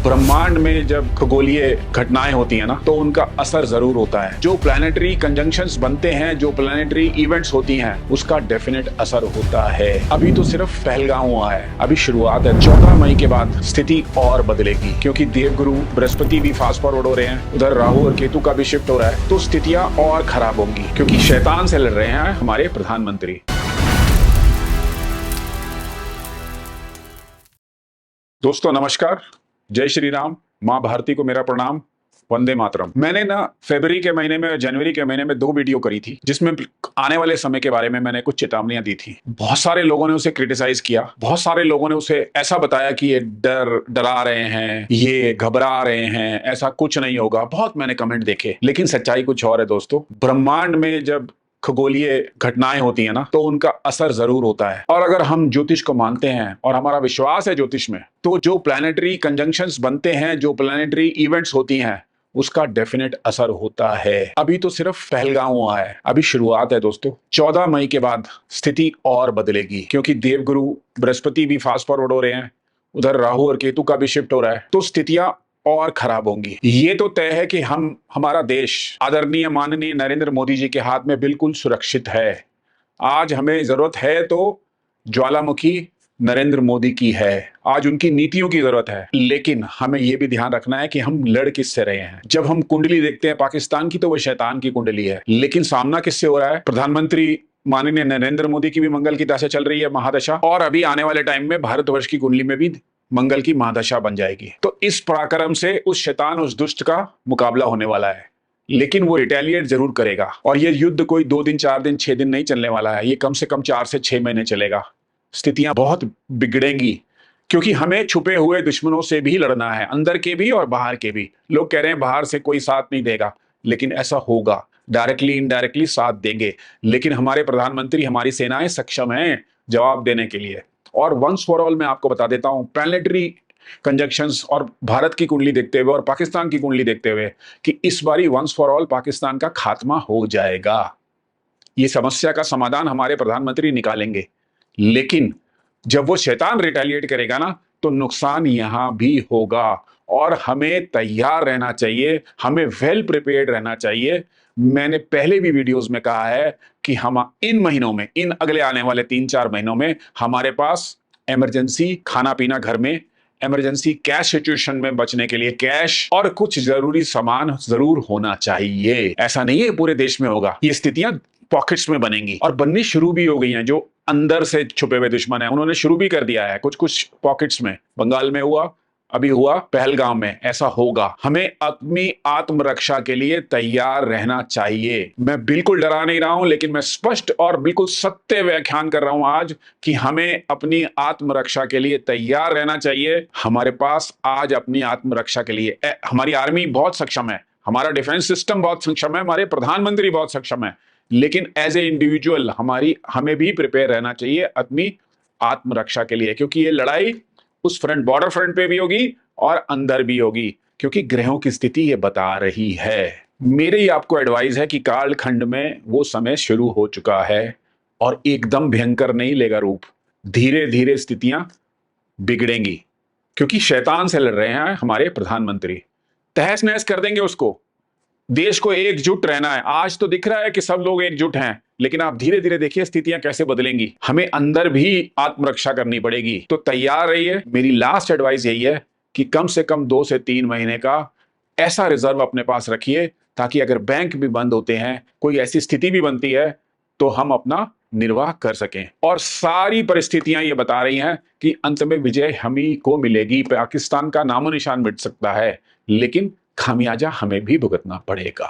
ब्रह्मांड में जब खगोलीय घटनाएं होती हैं ना, तो उनका असर जरूर होता है। जो प्लैनेटरी कंजंक्शंस बनते हैं, जो प्लैनेटरी इवेंट्स होती हैं, उसका डेफिनेट असर होता है। अभी तो सिर्फ पहलगाम हुआ है, अभी शुरुआत है। 14 मई के बाद स्थिति और बदलेगी, क्योंकि देवगुरु बृहस्पति भी फास्ट फॉरवर्ड हो रहे हैं, उधर राहु और केतु का भी शिफ्ट हो रहा है, तो स्थितियां और खराब होंगी, क्योंकि शैतान से लड़ रहे हैं हमारे प्रधानमंत्री। दोस्तों नमस्कार, जय श्री राम, माँ भारती को मेरा प्रणाम, वंदे मातरम। मैंने ना फरवरी के महीने में, जनवरी के महीने में 2 वीडियो करी थी, जिसमें आने वाले समय के बारे में मैंने कुछ चेतावनियां दी थी। बहुत सारे लोगों ने उसे क्रिटिसाइज किया, बहुत सारे लोगों ने उसे ऐसा बताया कि ये डरा रहे हैं, ये घबरा रहे हैं, ऐसा कुछ नहीं होगा। बहुत मैंने कमेंट देखे, लेकिन सच्चाई कुछ और है दोस्तों। ब्रह्मांड में जब खगोलीय घटनाएं होती है ना, तो उनका असर जरूर होता है। और अगर हम ज्योतिष को मानते हैं और हमारा विश्वास है ज्योतिष में, तो जो प्लैनेटरी कंजंक्शंस बनते हैं, जो प्लैनेटरी इवेंट्स होती हैं, उसका डेफिनेट असर होता है। अभी तो सिर्फ पहलगाम हुआ है, अभी शुरुआत है दोस्तों। 14 मई के बाद स्थिति और बदलेगी, क्योंकि देवगुरु बृहस्पति भी फास्ट फॉरवर्ड हो रहे हैं, उधर राहु और केतु का भी शिफ्ट हो रहा है, तो स्थितियां और खराब होंगी। ये तो तय है कि हमारा देश आदरणीय माननीय नरेंद्र मोदी जी के हाथ में बिल्कुल सुरक्षित है। आज हमें जरूरत है तो ज्वालामुखी नरेंद्र मोदी की है, आज उनकी नीतियों की जरूरत है। लेकिन हमें यह भी ध्यान रखना है कि हम लड़ किससे रहे हैं। जब हम कुंडली देखते हैं पाकिस्तान की, तो वो शैतान की कुंडली है, लेकिन सामना किससे हो रहा है? प्रधानमंत्री माननीय नरेंद्र मोदी की भी मंगल की दशा चल रही है, महादशा, और अभी आने वाले टाइम में भारतवर्ष की कुंडली में भी मंगल की महादशा बन जाएगी। तो इस पराक्रम से उस शैतान, उस दुष्ट का मुकाबला होने वाला है, लेकिन वो रिटेलिएट जरूर करेगा। और ये युद्ध कोई 2 दिन, 4 दिन, 6 दिन नहीं चलने वाला है, ये कम से कम 4 से 6 महीने चलेगा। स्थितियां बहुत बिगड़ेंगी, क्योंकि हमें छुपे हुए दुश्मनों से भी लड़ना है, अंदर के भी और बाहर के भी। लोग कह रहे हैं बाहर से कोई साथ नहीं देगा, लेकिन ऐसा होगा, डायरेक्टली इनडायरेक्टली साथ देंगे। लेकिन हमारे प्रधानमंत्री, हमारी सेनाएं सक्षम हैं जवाब देने के लिए। और वंस फॉर ऑल मैं आपको बता देता हूं, प्लैनेटरी कंजंक्शंस और भारत की कुंडली देखते हुए और पाकिस्तान की कुंडली देखते हुए, कि इस बारी वंस फॉर ऑल पाकिस्तान का खात्मा हो जाएगा। ये समस्या का समाधान हमारे प्रधानमंत्री निकालेंगे, लेकिन जब वो शैतान रिटेलिएट करेगा ना, तो नुकसान यहां भी होगा। और हमें तैयार रहना चाहिए, हमें वेल प्रिपेयर्ड रहना चाहिए। मैंने पहले भी वीडियोस में कहा है कि हम इन महीनों में, इन अगले आने वाले 3-4 महीनों में, हमारे पास इमरजेंसी खाना पीना घर में, इमरजेंसी कैश सिचुएशन में बचने के लिए कैश और कुछ जरूरी सामान जरूर होना चाहिए। ऐसा नहीं है पूरे देश में होगा, ये स्थितियां पॉकेट्स में बनेंगी और बननी शुरू भी हो गई हैं। जो अंदर से छुपे हुए दुश्मन है, उन्होंने शुरू भी कर दिया है कुछ कुछ पॉकेट्स में। बंगाल में हुआ, अभी हुआ पहलगाम में, ऐसा होगा। हमें अपनी आत्मरक्षा के लिए तैयार रहना चाहिए। मैं बिल्कुल डरा नहीं रहा हूं, लेकिन मैं स्पष्ट और बिल्कुल सत्य व्याख्यान कर रहा हूं आज, कि हमें अपनी आत्मरक्षा के लिए तैयार रहना चाहिए। हमारे पास आज अपनी आत्मरक्षा के लिए हमारी आर्मी बहुत सक्षम है, हमारा डिफेंस सिस्टम बहुत सक्षम है, हमारे प्रधानमंत्री बहुत सक्षम है, लेकिन एज ए इंडिविजुअल हमें भी प्रिपेयर रहना चाहिए अपनी आत्मरक्षा के लिए, क्योंकि ये लड़ाई उस फ्रंट, बॉर्डर फ्रंट पे भी होगी और अंदर भी होगी, क्योंकि ग्रहों की स्थिति ये बता रही है। मेरी आपको एडवाइस है कि कालखंड में वो समय शुरू हो चुका है और एकदम भयंकर नहीं लेगा रूप, धीरे धीरे स्थितियां बिगड़ेंगी, क्योंकि शैतान से लड़ रहे हैं हमारे प्रधानमंत्री। तहस नहस कर देंगे उसको। देश को एकजुट रहना है। आज तो दिख रहा है कि सब लोग एकजुट हैं, लेकिन आप धीरे धीरे देखिए स्थितियां कैसे बदलेंगी। हमें अंदर भी आत्मरक्षा करनी पड़ेगी, तो तैयार रहिए। मेरी लास्ट एडवाइस यही है कि कम से कम 2 से 3 महीने का ऐसा रिजर्व अपने पास रखिए, ताकि अगर बैंक भी बंद होते हैं, कोई ऐसी स्थिति भी बनती है, तो हम अपना निर्वाह कर सकें। और सारी परिस्थितियां ये बता रही हैं कि अंत में विजय हम ही को मिलेगी। पाकिस्तान का नामो निशान मिट सकता है, लेकिन खामियाजा हमें भी भुगतना पड़ेगा।